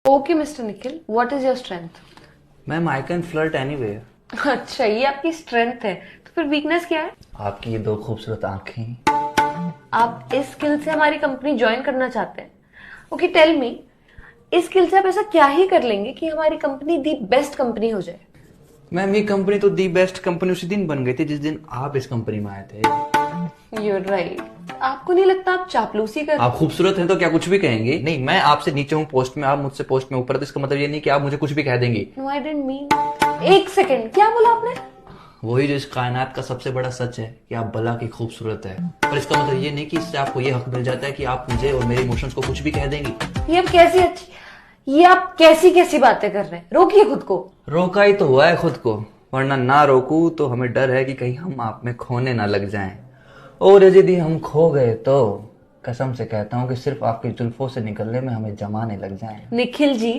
Okay mister Nikhil, what is your strength? Ma'am I can flirt anyway. अच्छा, ये आपकी strength है, तो फिर वीकनेस क्या है? आपकी ये दो खूबसूरत आंखें। आप इस स्किल से हमारी कंपनी ज्वाइन करना चाहते हैं? ओके टेल मी, इस स्किल से आप ऐसा क्या ही कर लेंगे कि हमारी कंपनी दी बेस्ट कंपनी हो जाए? मैम ये कंपनी तो दी बेस्ट कंपनी उसी दिन बन गई थी जिस दिन आप इस कंपनी में आए थे। You're right. आपको नहीं लगता आप चापलूसी कर? आप खूबसूरत हैं तो क्या कुछ भी कहेंगे? नहीं, मैं आपसे नीचे हूँ पोस्ट में, आप मुझसे पोस्ट में ऊपर, तो इसका मतलब ये नहीं कि आप मुझे कुछ भी कह देंगी। No I didn't mean. एक सेकेंड, क्या बोला आपने? वही जो इस कायनात का सबसे बड़ा सच है कि आप भला की खूबसूरत है, पर इसका मतलब ये नहीं कि इससे आपको ये हक मिल जाता है कि आप मुझे और मेरे इमोशंस को कुछ भी कह देंगी। ये आप कैसी कैसी बातें कर रहे हैं? रोकिए खुद को। रोका ही तो हुआ है खुद को, वरना ना रोकू तो हमें डर है कि कहीं हम आप में खोने ना लग जाएं, और यदि हम खो गए तो कसम से कहता हूँ कि सिर्फ आपकी जुल्फों से निकलने में हमें जमाने लग जाएं। निखिल जी,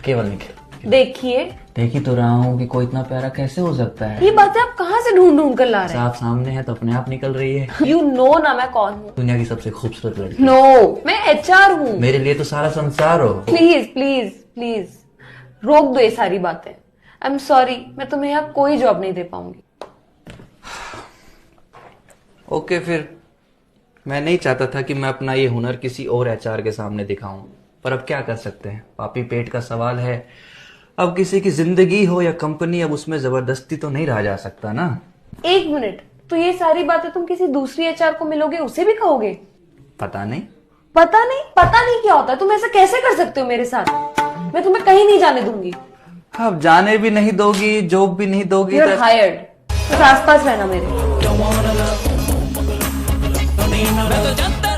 केवल निखिल। देखिए, देख ही तो रहा हूँ कि कोई इतना प्यारा कैसे हो सकता है। ये बातें आप कहाँ से ढूंढ ढूंढ कर ला रहे हैं? आप सामने है तो अपने आप निकल रही है। यू नो ना मैं कौन हूँ? दुनिया की सबसे खूबसूरत लड़की। नो, मैं HR हूँ। मेरे लिए तो सारा संसार हो। प्लीज प्लीज प्लीज रोक दो ये सारी बातें। आई एम सॉरी, मैं तुम्हें यहाँ कोई जॉब नहीं दे पाऊंगी। ओके फिर, मैं नहीं चाहता था कि मैं अपना ये हुनर किसी और HR के सामने दिखाऊं, पर अब क्या कर सकते हैं, पापी पेट का सवाल है। अब किसी की जिंदगी हो या कंपनी, अब उसमें जबरदस्ती तो नहीं रहा जा सकता ना। एक मिनट, तो ये सारी बातें तुम किसी दूसरी HR को मिलोगे उसे भी कहोगे? पता नहीं। पता नहीं क्या होता है? तुम ऐसा कैसे कर सकते हो मेरे साथ? मैं तुम्हें कहीं नहीं जाने दूंगी। अब जाने भी नहीं दोगी, जॉब भी नहीं दोगी, You're hired। बस आसपास रहना मेरे। मैं तो जानता